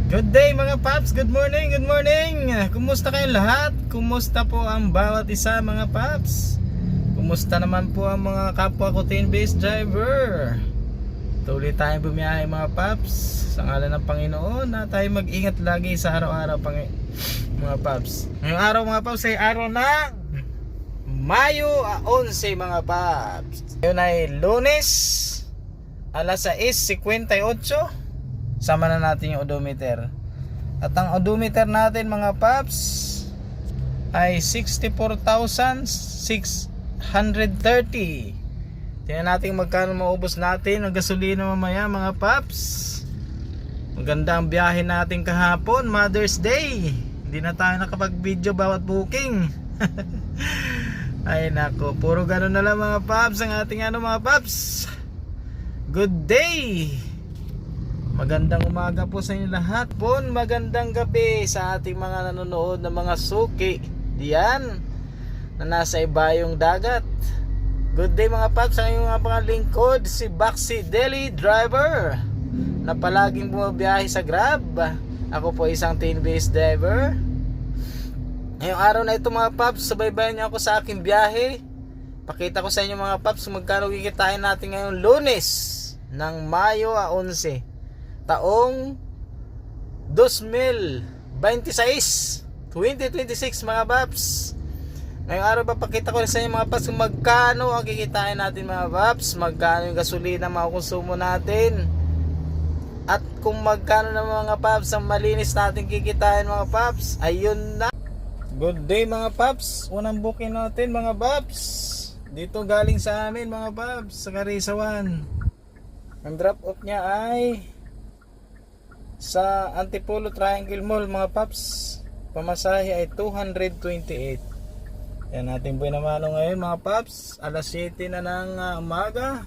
Good day mga paps, good morning, good morning. Kumusta kayong lahat? Kumusta po ang bawat isa mga paps? Kumusta naman po ang mga kapwa ko tin-based driver? Tuloy tayong bumiyahe mga paps. Sa ngalan ng Panginoon na tayo mag-ingat lagi sa araw-araw mga paps. Ngayong araw mga paps ay araw na Mayo 11 mga paps. Ngayon ay Lunes, alas 6:58. Sama na natin yung odometer. At ang odometer natin mga paps ay 64,630. Tingnan natin magkano maubos natin ang gasolina mamaya mga paps. Maganda ang biyahe natin kahapon, Mother's Day. Hindi na tayo nakapag-video bawat booking. Ay nako, puro gano'n na lang mga paps ang ating mga paps. Good day. Magandang umaga po sa inyo lahat po. Magandang gabi sa ating mga nanonood ng mga suki diyan na nasa ibayong dagat. Good day mga paps, sa inyong mga pangalingkod, si Baxi Deli Driver na palaging bumabiyahe sa Grab. Ako po isang tin-based driver. Ngayong araw na ito mga paps, subaybayan niyo ako sa aking biyahe. Pakita ko sa inyo mga paps magkano kikitain natin ngayong Lunes ng Mayo 11 taong 2026 mga paps. Ngayong araw papakita ko rin sa inyo mga paps kung magkano ang kikitain natin mga paps, magkano yung gasolina makukonsumo natin, at kung magkano na mga paps ang malinis natin kikitain mga paps. Ayun na. Good day mga paps. Unang booking natin mga paps, dito galing sa amin mga paps sa Carisawan. Ang drop off niya ay sa Antipolo Triangle Mall mga paps. Pamasahe ay 228. Yan natin buhay naman ngayon mga paps. Alas 7 na ng umaga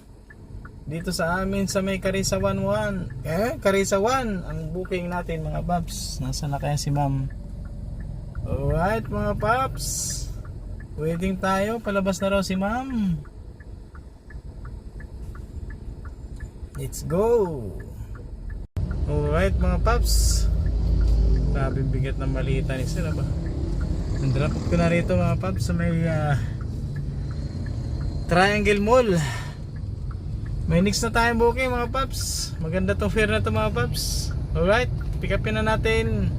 dito sa amin sa may Carisawan 1. Carisawan ang booking natin mga paps. Nasaan na kaya si ma'am? Alright mga paps, waiting tayo. Palabas na raw si ma'am. Let's go. Alright mga paps, grabe bigat ng malita ni sila ba. Nandrop ko na rito mga paps sa may Triangle Mall. May next na tayong booking mga paps. Maganda tong fare na to mga paps. Alright, pick upin na natin.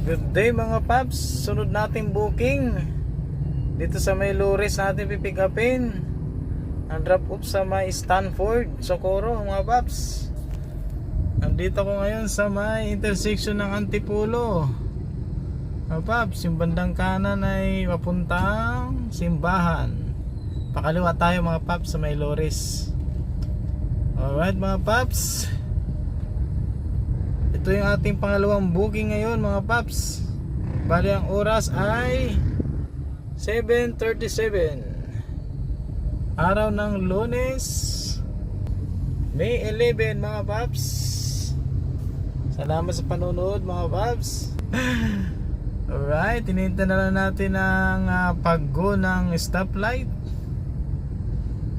Good day mga paps. Sunod natin booking dito sa may Lures natin pipick upin. Ang drop off sa may Stanford, Socorro mga paps. Nandito ko ngayon sa may intersection ng Antipolo mga paps. Yung bandang kanan ay papuntang simbahan, pakaliwa tayo mga paps sa may Lores. Alright mga paps, ito yung ating pangalawang booking ngayon mga paps. Bali ang oras ay 7:37, araw ng Lunes, May 11 mga paps. Salamat sa panonood mga paps. Alright, tinintay na lang natin ang pag-go ng stoplight.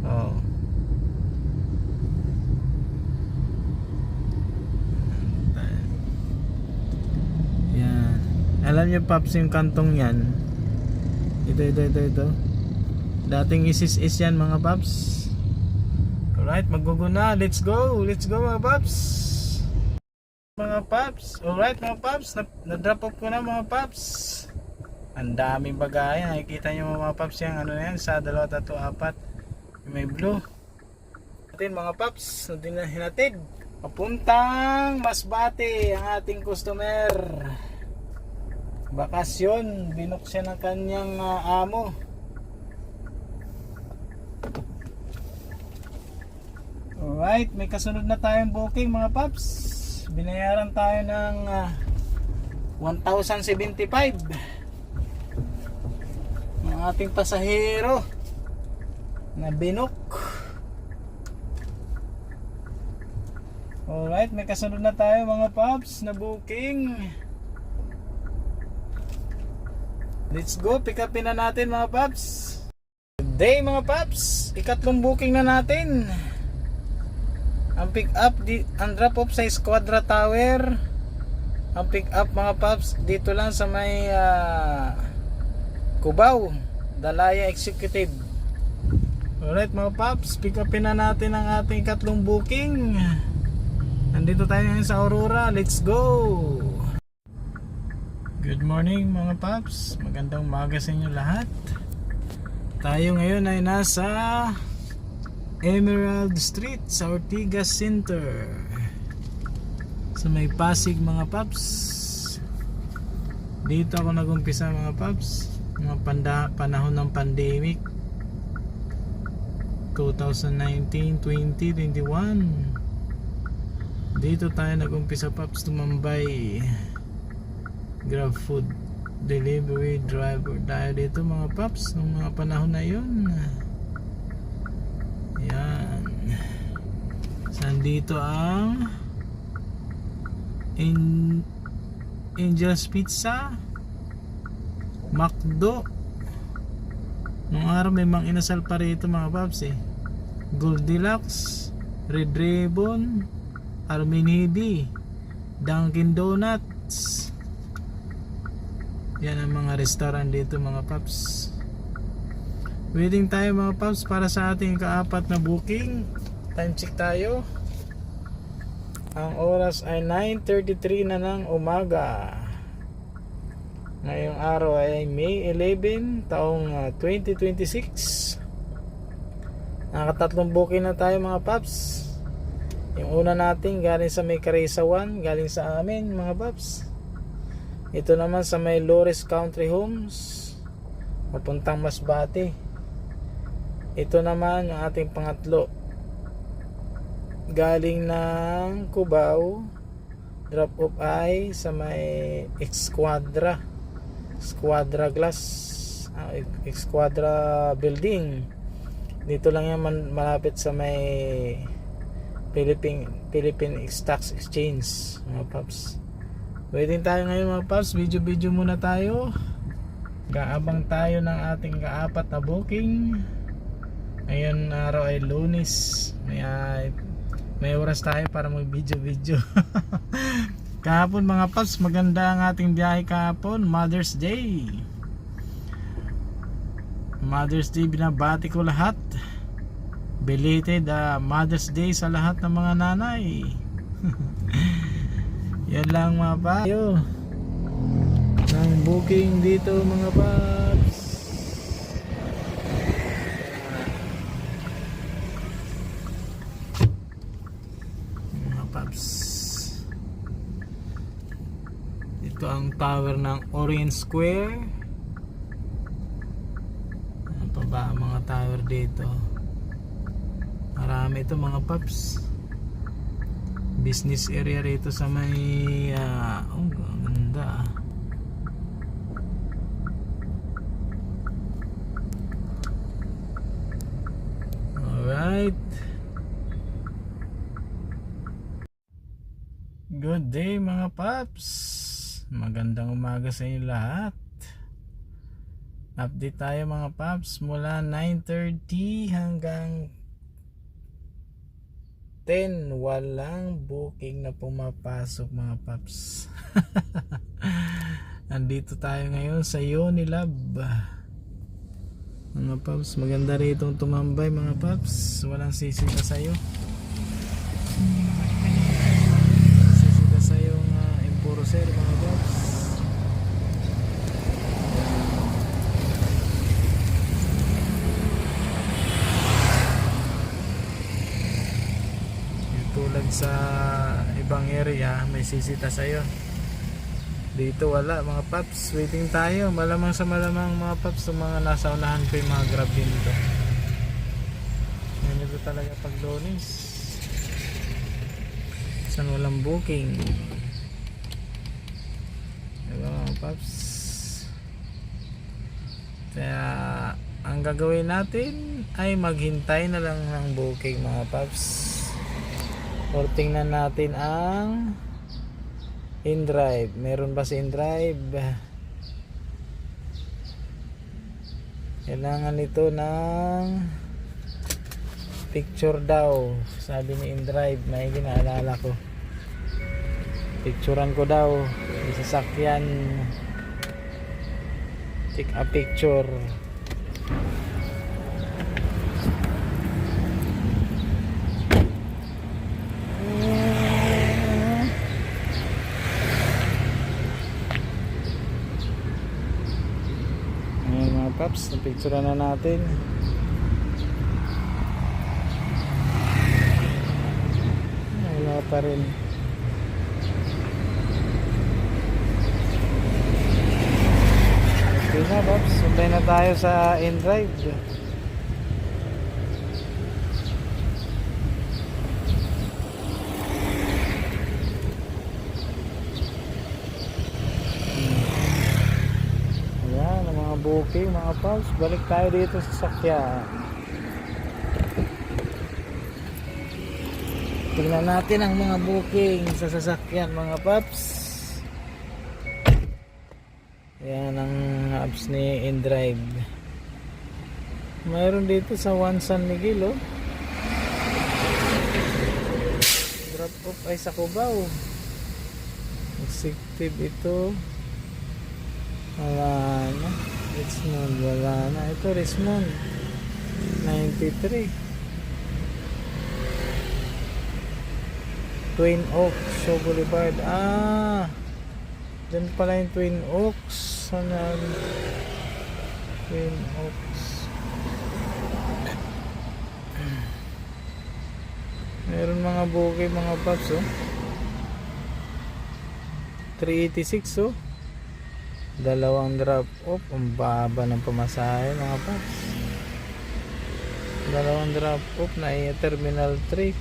Oh. Yan. Alam niyo paps yung kantong yan. Ito. Dating is yan mga paps. Alright, mag-go na. Let's go mga paps. Mga paps, alright mga paps, na-drop off ko na mga paps. Ang daming bagay, nakikita nyo mga paps yung ano na yan, sa 2, 3, 4 may blue natin mga paps. Hinatid papuntang Masbate ang ating customer. Bakasyon, binok siya ng kanyang amo. Alright, may kasunod na tayong booking mga paps. Binayaran tayo ng 1,075 ng ating pasahero na binok. Alright, may kasunod na tayo mga paps na booking. Let's go, pick upin na natin mga paps. Good day mga paps, ikatlong booking na natin. Ang pick up ang drop off sa Squadra Tower. Ang pick up mga paps dito lang sa may Cubao, Dalaya Executive. Alright mga paps, pick upin na natin ang ating ikatlong booking. Nandito tayo ngayon sa Aurora. Let's go. Good morning mga paps, magandang umaga sa inyo lahat. Tayo ngayon ay nasa Emerald Street sa Ortigas Center sa may Pasig mga paps. Dito ako nagumpisa mga paps, mga panahon ng pandemic 2019, 20, 21. Dito tayo nagumpisa paps tumambay. Grab food delivery driver tayo dito mga paps nung mga panahon na yun. Yan. Sandito ang Angel's Pizza, McDo. Nung araw may mang inasal pa rito mga paps Goldilocks, Red Ribbon, Arminidi, Dunkin Donuts. Yan ang mga restaurant dito mga paps. Waiting tayo mga paps para sa ating kaapat na booking. Time check tayo. Ang oras ay 9:33 na ng umaga. Ngayong araw ay May 11 taong 2026. Nakatatlong booking na tayo mga paps. Yung una natin galing sa may Carisawan, galing sa amin mga paps. Ito naman sa may Lores Country Homes papuntang Masbate. Ito naman yung ating pangatlo galing ng Cubao. Drop off ay sa may Squadra Glass, Squadra Building. Dito lang yan malapit sa may Philippine Stock Exchange mga paps. Waiting tayo ngayon mga paps, video muna tayo. Kaabang tayo ng ating kaapat na booking. Ngayon araw ay Lunes. May oras tayo para mag video. Kahapon mga paps, maganda ang ating biyahe kahapon, Mother's Day. Mother's Day, binabati ko lahat. Belated Mother's Day sa lahat ng mga nanay. Yan lang mga paps. Ang booking dito mga paps. Mga paps. Ito ang tower ng Orient Square. Ano pa ba ang mga tower dito? Marami ito mga paps. Business area rito sa may ang ganda. Alright, good day mga paps, magandang umaga sa inyo lahat. Update tayo mga paps mula 9:30 hanggang 10, walang booking na pumapasok mga paps. Andito tayo ngayon sa Unilab mga paps. Maganda rito tumambay mga paps, walang sisita sa'yo. Sisita sa'yo Empuroser mga paps. Tulad sa ibang area may sisita sa'yo, dito wala mga paps. Waiting tayo, malamang sa malamang mga paps yung mga nasa unahan ko yung mga grab din dito. Ganito talaga pag Lunes, saan walang booking, diba mga paps. Kaya ang gagawin natin ay maghintay na lang ng booking mga paps. Or tingnan natin ang InDrive. Meron ba si InDrive? Kailangan ito ng picture daw, sabi ni InDrive. May ginaalala ko, picturean ko daw yung sasakyan. Take a picture. Ayan mga paps, napicturean na natin. Wala pa rin. Okay na paps, suntay na tayo sa InDrive. Booking mga paps, balik tayo dito sa sakyan. Tingnan natin ang mga booking sa sasakyan mga paps. Yan ang apps ni InDrive. Mayroon dito sa Juan San Miguel oh. Drop off ay sa Cubao. Executive ito. Wala na. Richmond, wala na. Ito Richmond 93 Twin Oaks Show Boulevard. Dyan pala yung Twin Oaks. Sana Twin Oaks. Meron mga bukay mga paps oh. 386 oh. Dalawang drop off. Ang baba ng pamasahe mga paps. Dalawang drop off na Terminal 3.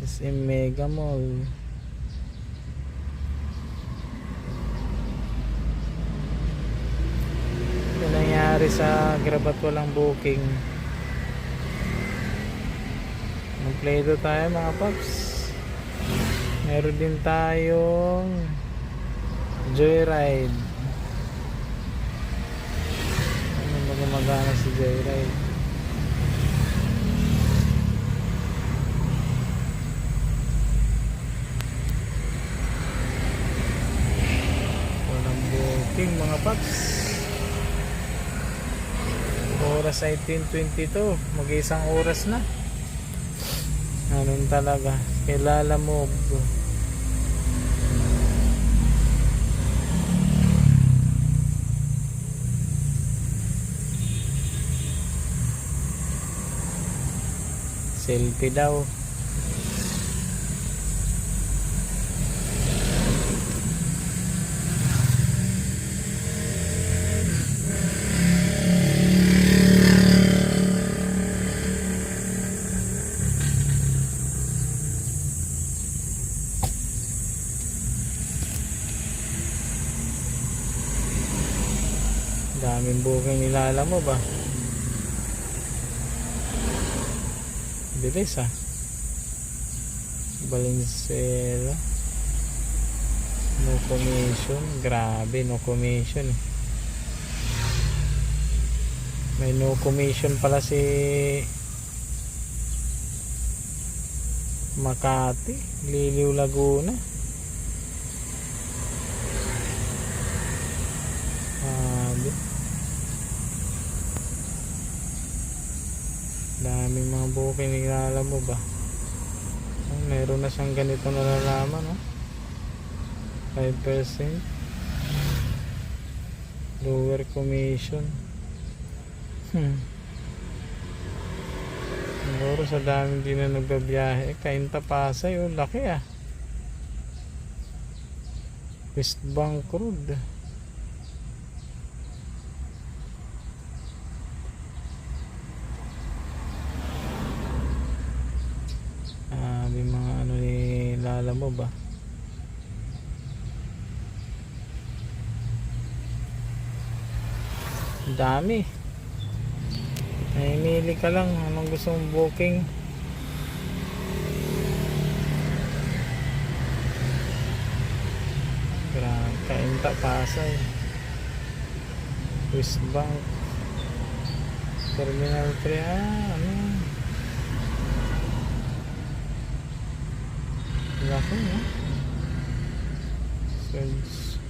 SM Mega Mall. Ito nangyari sa Grabat walang booking. Mag-play tayo mga paps. Meron din tayong Joyride. Ano ba gumagana si Joyride? Walang booking mga paps. Oras ay 10:22. Mag-isang oras na. Ganun talaga. Kilala mo. Selfie daw. Daming booking nilala mo ba? Bilis ah. Valenzuela. No commission. Grabe, no commission. May no commission pala si Makati, Liliw, Laguna. Daming mga booking, nilala mo ba? Meron na siyang ganito nalalaman no? 5% lower commission. Siguro sa daming din na nagbabiyahe. Kainta Pasay oh, laki ah. West Bank Road. Alam mo ba? Dami. Namimili ka lang anong gusto mong booking. Grabe, Kainta Pasay. West Bank Terminal 3. Ano? Laki, no? Search.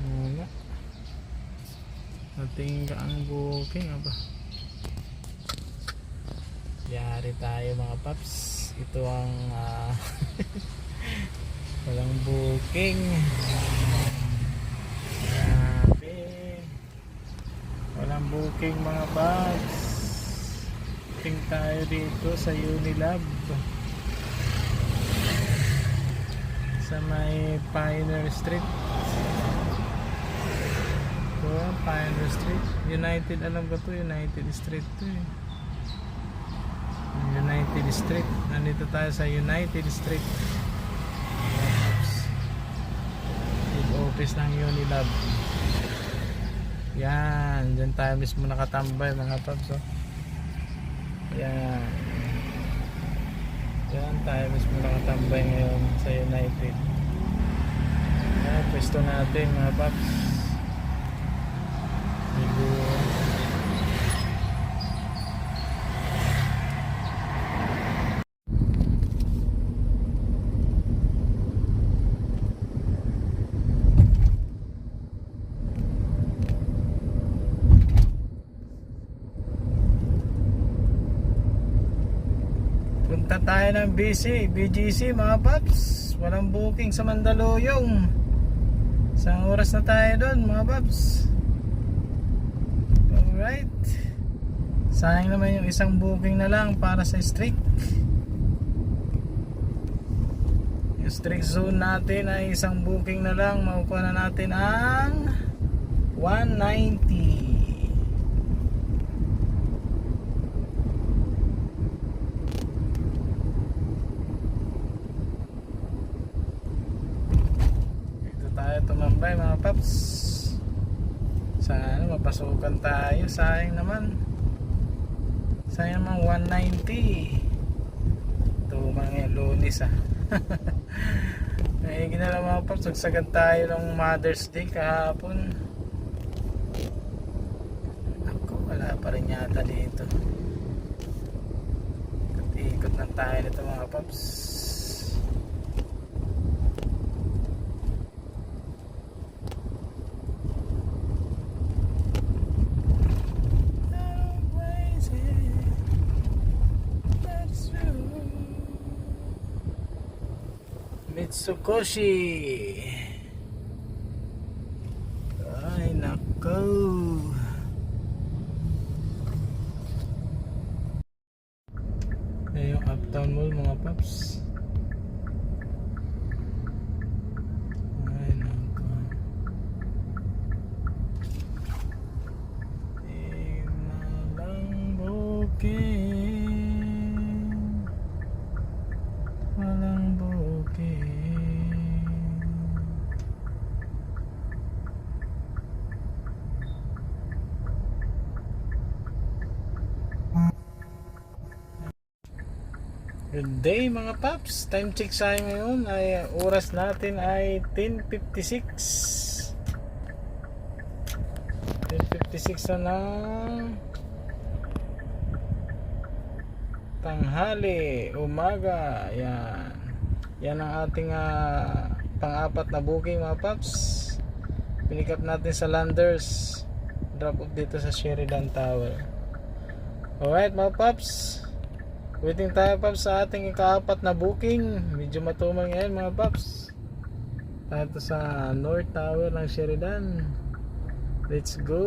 Wala. Natingin ka ang booking, aba. Yari tayo mga paps. Ito ang walang booking. Grabe. Walang booking mga paps. Booking tayo dito sa Unilab. Sa may Pioneer Street. Ito ang Pioneer Street. United, alam ko to, United Street to eh. United Street. Nandito tayo sa United Street. Big office ng Unilab. Yan, dyan tayo mismo nakatambay mga paps, oh. Yan. Yan tayo mismo nakatambay ngayon sa United. Yan, pwesto natin mga paps. Medyo punta tayo ng BGC mga paps. Walang booking sa Mandaluyong. Isang oras na tayo doon mga paps. Alright. Sayang naman yung isang booking na lang para sa streak. Yung streak zone natin ay isang booking na lang. Makukuha na natin ang 190. Tumambay mga paps. Sana mapasukan tayo. Sayang naman. Sayang naman 190. Ito mga Lunes May ginala mga paps. Sagsagan tayo ng Mother's Day kahapon. Ako wala pa rin yata dito. Ikot na tayo nito mga paps. Mitsukoshi. Ay nako. Ayan yung Uptown Mall mga paps. Ay nako. Walang booking. Walang booking. Good day mga paps. Time check sa ngayon ay oras natin ay 10:56. 10:56 na ng tanghali, umaga. Yan. Yan ang ating pang-apat na booking mga paps. Pick up natin sa Landers. Drop off dito sa Sheridan Tower. Alright mga paps. Waiting tayo paps sa ating ika-apat na booking. Medyo matumal ngayon mga paps. Tayo sa North Tower ng Sheridan. Let's go.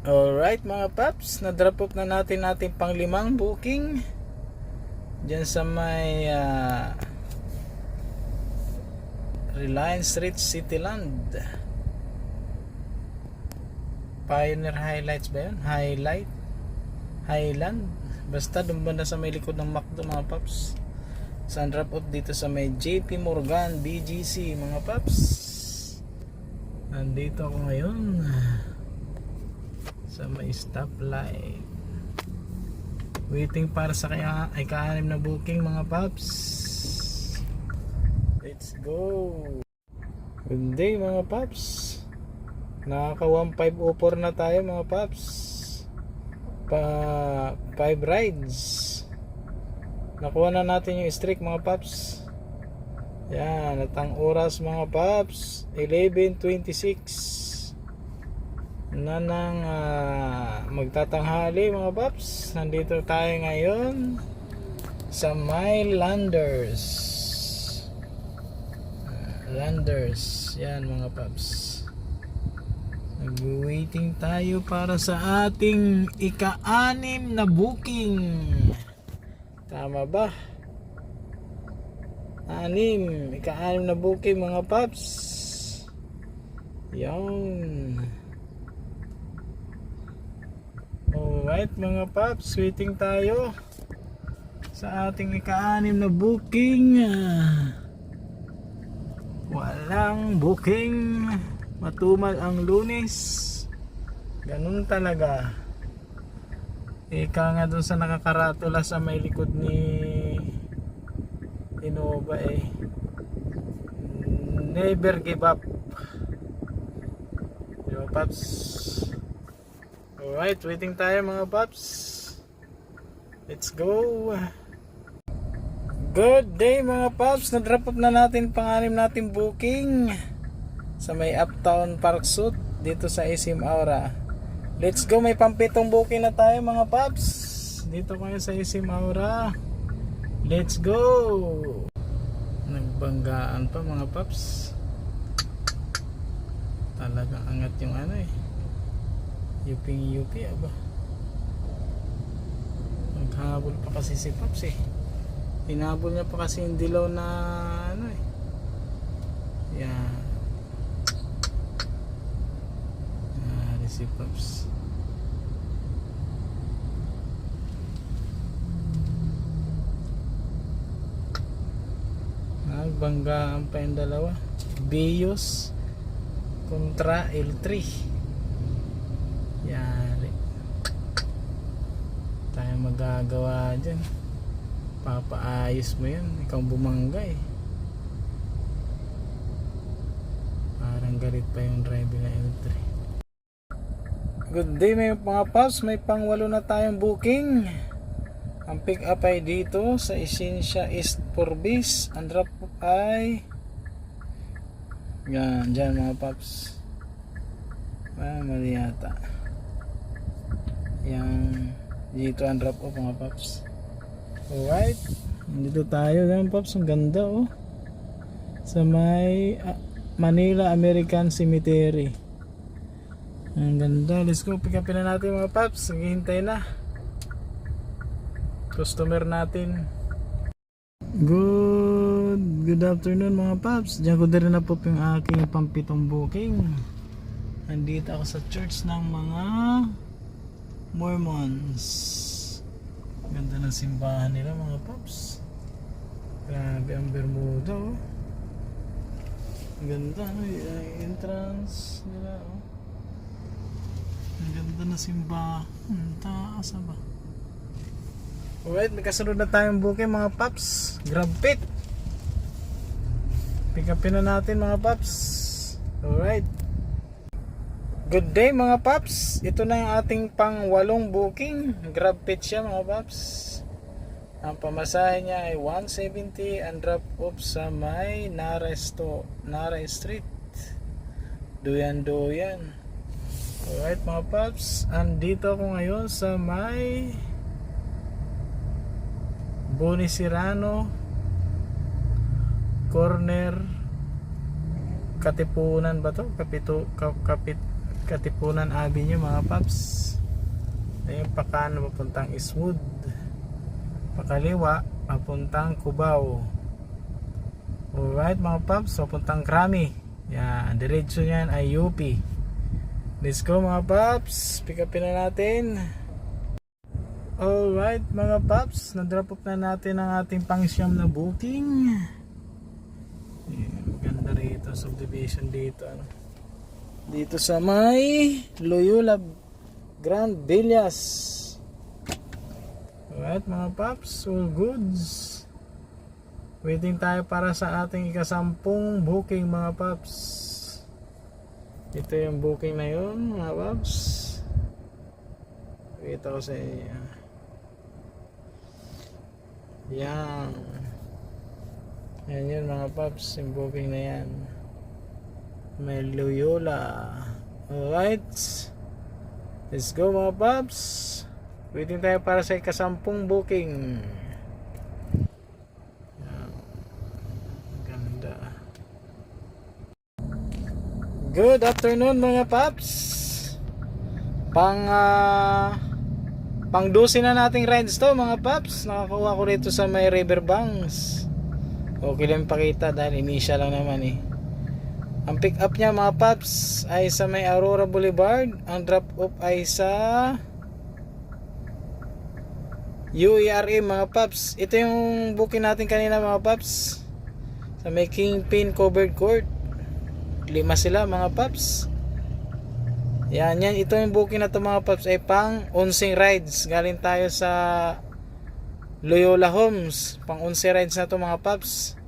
Alright mga paps, na-drop off na natin ating pang-limang booking dyan sa may Reliance Street, Cityland. Pioneer Highlights ba yun? Highland. Basta doon banda sa may likod ng McDo mga paps. Saan drop off dito sa may JP Morgan BGC mga paps. Nandito ako ngayon. sa may stoplight. Waiting para sa ika-6 na booking mga paps. Let's go. Good day mga paps. Nakaka 1504 na tayo mga paps. 5 rides. Nakuha na natin yung streak mga paps. Yan, at ang oras mga paps 11:26 na nang magtatanghali mga paps. Nandito tayo ngayon sa may Landers. Yan mga paps. Nag-waiting tayo para sa ating ika-6 na booking. Tama ba? Ika-6 na booking mga paps. Yan. Alright mga paps, waiting tayo sa ating ika-6 na booking. Walang booking. Matumal ang Lunes. Ganun talaga. Ika nga dun sa nakakaratula sa may likod ni Innova never give up. Diba paps? Alright, waiting tayo mga paps. Let's go. Good day mga paps. Na-drop up na natin pang-6 natin booking sa may Uptown Park Suite dito sa SM Aura. Let's go, may pang-7 booking na tayo mga paps. Dito kayo sa SM Aura. Let's go. Nagbanggaan pa mga paps. Talagang angat yung UP aba. Naghabol pa kasi si paps Hinabol niya pa kasi yung dilaw na Yan. Si paps. Nagbanggaan pa yung dalawa. Bios kontra L3. Yari. Tayo magagawa dyan. Papaayos mo yan. Ikaw bumangga Parang galit pa yung driver na L3. Good day mga paps, may pang-8 na tayong booking. Ang pick up ay dito sa Essentia East Forbis. Ang drop ay yan, dyan mga paps. Mali yata. Yan, dito ang drop off mga paps. Alright, dito tayo mga paps. Ang ganda sa may Manila American Cemetery. Ang ganda. Let's go. Pick upin na natin mga paps. Naghihintay na customer natin. Good afternoon mga paps. Diyan ko din na po yung aking pang-7 booking. Nandito ako sa church ng mga Mormons. Ganda ng simbahan nila mga paps. Grabe ang Bermuda Ang ganda entrance nila Ang ganda na simbahan. Taas ba? Alright, may kasunod na tayong booking mga paps. Grab pit. Pick upin na natin mga paps. Alright. Good day mga paps. Ito na yung ating pang-8 booking. Grab pit siya mga paps. Ang pamasahe niya ay 170. Ang drop off sa may Nara Street. Duyan. Alright mga paps, andito ako ngayon sa may Boni Serrano corner Katipunan ba to? Katipunan Avenue mga paps. Ayun, pakano papuntang Eastwood, pakaliwa papuntang Cubao. Alright mga paps, papuntang Krami. Yan, diretso niyan ay UP. Let's go mga paps, pick upin na natin. Alright mga paps, na-drop off na natin ang ating pang-siyam na booking. Ganda rito, subdivision dito. Dito sa may Loyola Grand Villas. Alright mga paps, all goods. Waiting tayo para sa ating ikasampung booking mga paps. Ito yung booking na yun mga paps. Kita ko sa inyo. Yan. Yan yun mga paps, yung booking na yan. May Loyola. Alright, let's go mga paps. Waiting tayo para sa ikasampung booking. Yan. Ganda. Good afternoon mga paps. Pang 12 na nating rides to mga paps. Nakakuha ko rito sa may Riverbanks. Okay lang pakita dahil initial lang naman eh. Ang pick up niya mga paps ay sa may Aurora Boulevard. Ang drop off ay sa UERM mga paps. Ito yung booking natin kanina mga paps. Sa may Kingpin Covered Court. 5 sila mga paps. Yan. Ito yung booking na to mga paps ay pang 11 rides. Galing tayo sa Loyola Homes. Pang 11 rides na to mga paps.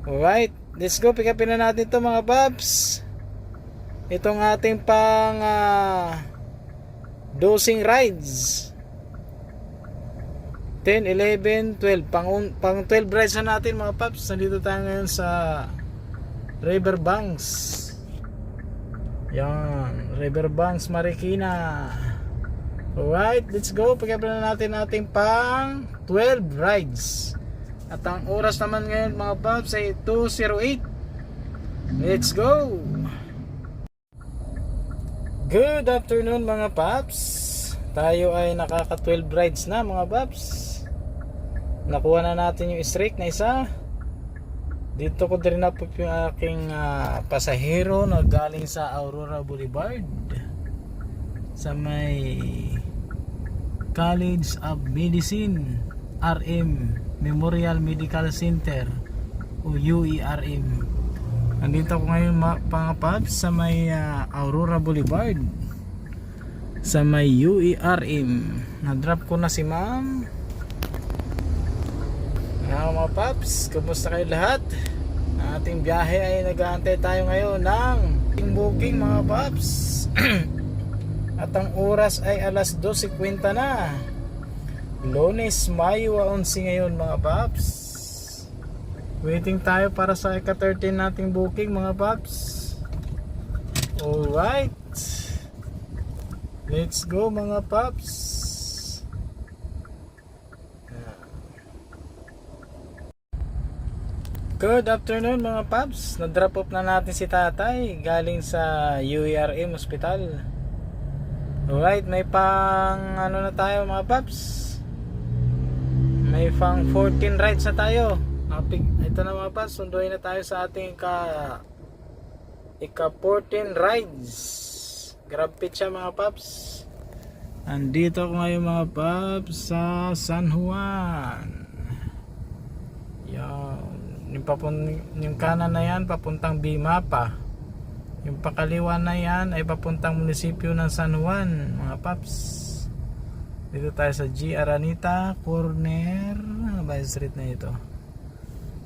Alright. Let's go, pick upin na natin ito mga paps. Itong ating pang 12 rides. 10, 11, 12. Pang 12 rides na natin mga paps. Nandito tayo ngayon sa Riverbanks. Yan, Riverbanks, Marikina. Alright, let's go. Pick upin na natin ating pang 12 rides. At ang oras naman ngayon mga paps ay 2:08. Let's go! Good afternoon mga paps. Tayo ay nakaka 12 rides na mga paps. Nakuha na natin yung streak na isa. Dito ko din na po yung aking pasahero na galing sa Aurora Boulevard. Sa may College of Medicine RM Memorial Medical Center o UERM. Nandito ko ngayon mga paps sa may Aurora Boulevard, sa may UERM. Na-drop ko na si ma'am. Mga paps, kumusta kayo lahat? Ating biyahe ay nag-aantay tayo ngayon ng booking mga paps. At ang oras ay alas 2:50 na. Lunes, Mayo 11 ngayon mga paps. Waiting tayo para sa ika-13 nating booking mga paps. Alright, let's go mga paps. Good afternoon mga paps. Na-drop off na natin si tatay galing sa UERM Hospital. Alright, may pang ano na tayo mga paps. May pang 14 rides na tayo. Ito na mga paps, sunduin na tayo sa ating ika 14 rides. Grab pit siya mga paps. Andito ako ngayon mga paps sa San Juan. Yan. Yung kanan na yan papuntang Bimapa. Yung pakaliwa na yan ay papuntang munisipyo ng San Juan mga paps. Dito tayo sa G. Aranita corner by street na ito.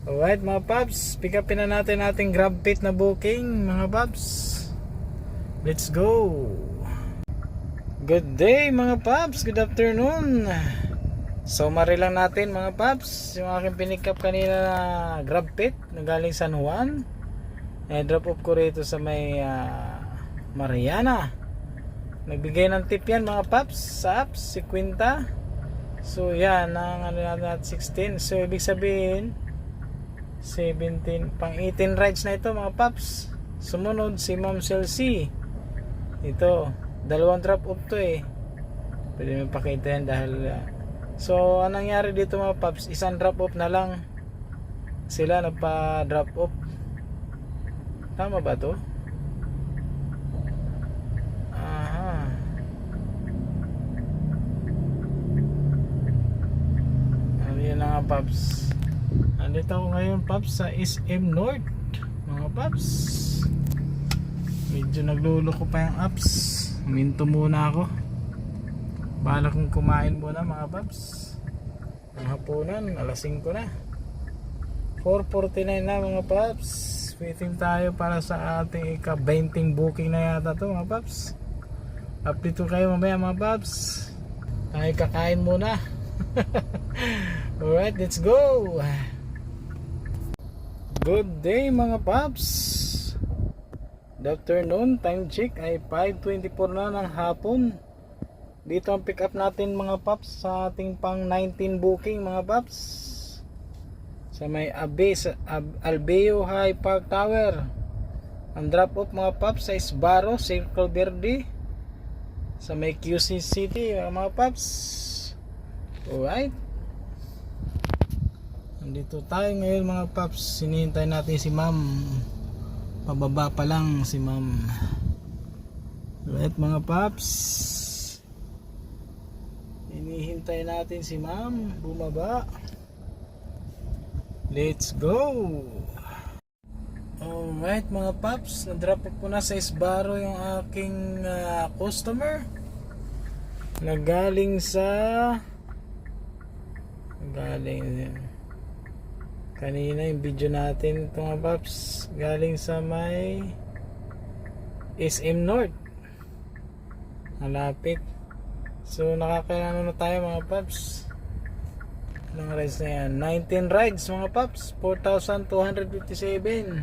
Alright mga paps, pick upin na natin ating grab pit na booking mga paps. Let's go. Good day mga paps, good afternoon. Summary lang natin mga paps, yung aking pinick up kanina na grab pit na galing San Juan. Drop off ko rito sa may Mariana. Nagbigay ng tip yan mga paps sa apps, 50. So yan, ang ano natin 16. So ibig sabihin 17, pang 18 rides na ito mga paps. Sumunod si Ma'am Chelsea. Ito, dalawang drop off to eh. Pwede mo pakita yan dahil so anong nangyari dito mga paps, isang drop off na lang sila nagpa drop off. Tama ba to? Mga paps, nandito ako ngayon paps sa SM North mga paps. Medyo nagluloko pa yung apps. Minto muna ako. Bala kong kumain muna mga paps. Ang hapunan, alas 5 na. 4:49 na mga paps. Waiting tayo para sa ating ika-20 booking na yata to mga paps. Update ko kayo mamaya mga paps. Ay kakain muna. Alright, let's go. Good day mga paps. Good afternoon, time check ay 5:24 na ng hapon. Dito ang pick up natin mga paps sa ating pang 19 booking mga paps. Sa may Albeo High Park Tower. Ang drop off mga paps sa Isbaro, Circle Verde. Sa may QC City mga paps. Alright. Nandito tayo ngayon mga paps. Hinihintay natin si ma'am. Pababa pa lang si ma'am. Alright mga paps. Hinihintay natin si ma'am bumaba. Let's go. Alright mga paps, na-drop off ko na sa Isbaro yung aking customer na galing kanina yung video natin ito mga paps, galing sa may SM North, malapit. So nakakaano na tayo mga paps. Ilang rides na yan? 19 rides mga paps, 4,257.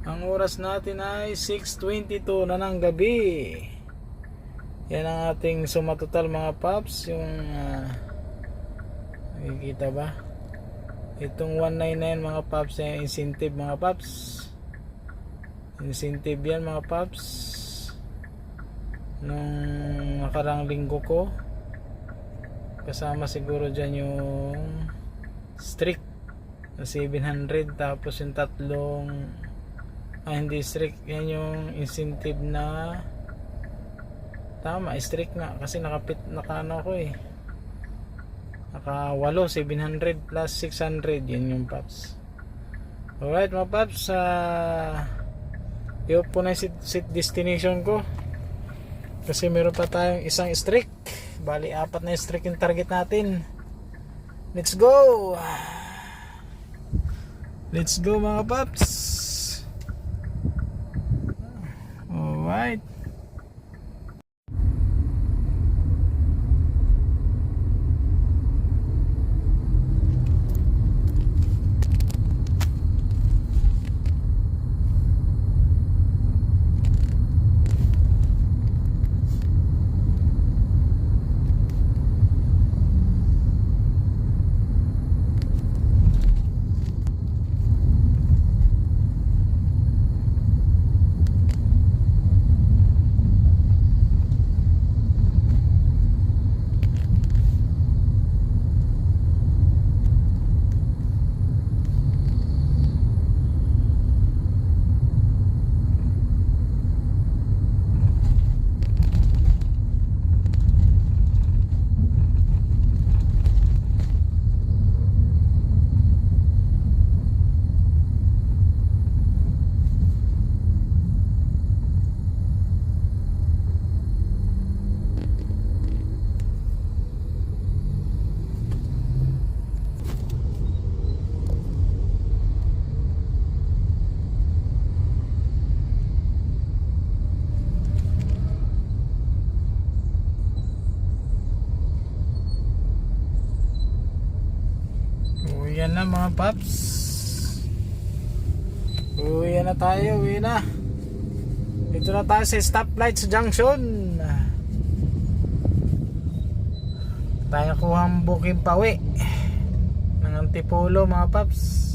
Ang oras natin ay 6:22 na ng gabi. Yan ang ating suma total mga paps. Yung nakikita ba? Itong 199 mga paps ay incentive mga paps. Incentive yan mga paps. Nung nakarang linggo ko, kasama siguro dyan yung strict na 700, tapos yung tatlong hindi strict, yan yung incentive na tama, strict nga kasi nakaano ko naka 8, 700 plus 600, yun yung paps. Alright mga paps, yun po na yung set destination ko. Kasi meron pa tayong isang streak. Bali 4 na yung streak yung target natin. Let's go. Let's go mga paps. Alright. Yan na mga paps. Uwi na tayo, uwi na. Dito na tayo sa stoplight sa junction. Tayo kuhang booking pawi ng Antipolo mga paps.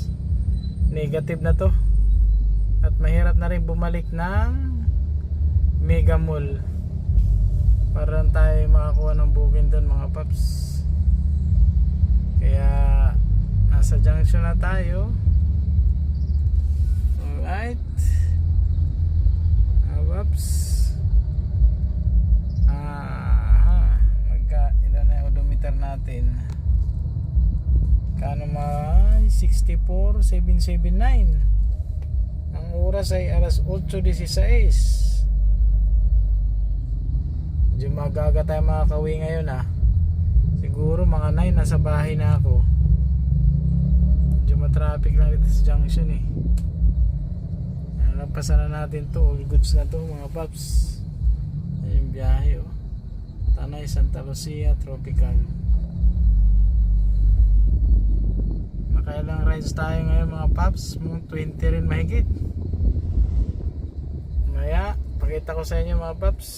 Negative na to. At mahirap na rin bumalik ng Mega Mall para tayo makakuha ng booking doon mga paps. Kaya nasa junction na tayo. Alright. Whoops. Ilan na yung odometer natin? Kano man? 64,779. Ang oras ay alas 8:16. Medyo magaga tayo makakauwi ngayon siguro mga 9 nasa bahay na ako. Medyo matraffic lang dito sa junction Nalampasan na natin to. All goods na to mga paps. Ayan yung biyahe Tanay, Santa Lucia, Tropical. Nakailang rides tayo ngayon mga paps. Mga 20 rin mahigit. Maya pakita ko sa inyo mga paps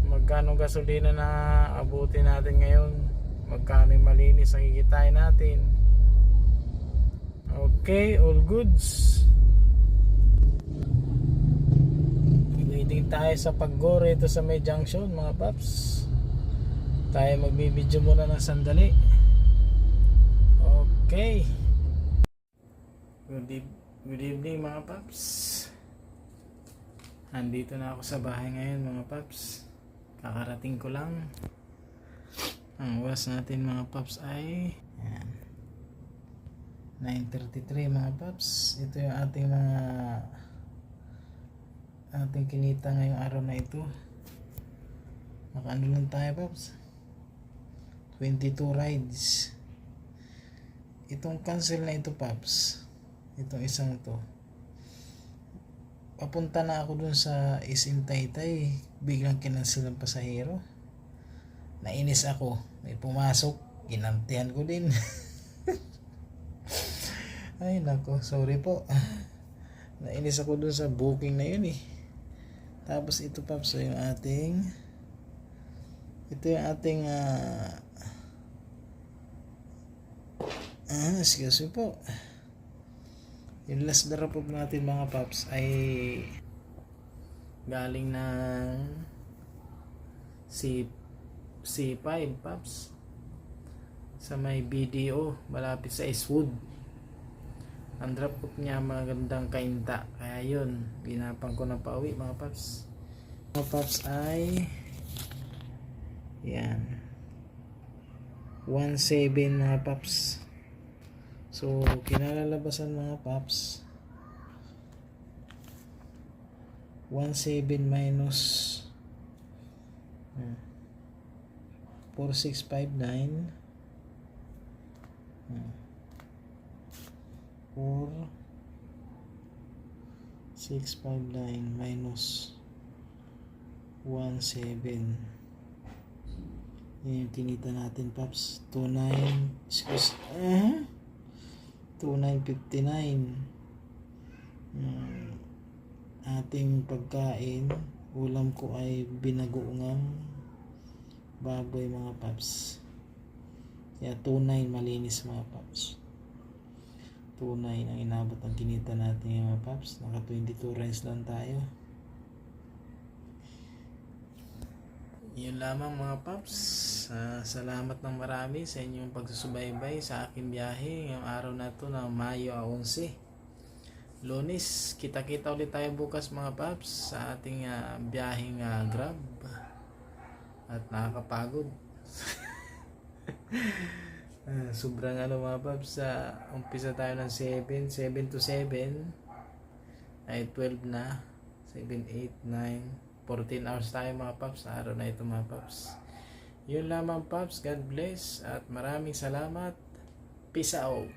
magkano gasolina na abutin natin ngayon, magkano yung malinis ang kikitain natin. Okay, all goods. Waiting tayo sa paggore ito sa may junction mga paps. Tayo magbibideo muna ng sandali. Okay, good evening mga paps. Andito na ako sa bahay ngayon mga paps. Kakarating ko lang. Ang oras natin mga paps ay 9:33 mga paps. Ito yung ating kinita ngayong araw na ito. Nakaano lang tayo paps, 22 rides. Itong cancel na ito paps, itong isang to, papunta na ako dun sa SM Taytay, biglang kinansel ang pasahero. Nainis ako, may pumasok, ginantihan ko din. Ay nako, sorry po. Nainis ako dun sa booking na yun Tapos ito paps, yung ating excuse me po. Yung last drop off natin mga paps ay galing ng C5 paps sa may BDO malapit sa Eastwood. Ang drop off niya magandang kainta, kaya yun ginapang ko na pauwi mga paps. Mga paps ay yan 1.7 mga paps. So kinalalabasan mga paps 1.7 minus 4,659 4,659 minus 1.7, yun yung tinita natin paps. 2,959. Ating pagkain, ulam ko ay binagoongang baboy mga paps. Kaya 2.9 malinis mga paps. 2.9 ang inabot ang kinita natin mga paps. Naka 22 rides lang tayo. Yun lamang mga paps. Salamat ng marami sa inyong pagsusubaybay sa aking biyahe ngayong araw na to na Mayo 11, Lunes. Kita-kita ulit tayo bukas mga paps sa ating biyaheng Grab. At nakakapagod. Sobrang mga paps, umpisa tayo ng 7 to 7 ay 12 na, 7, 8, 9, 14 hours tayo mga paps sa araw na ito mga paps. Yun lamang paps, God bless at maraming salamat. Peace out.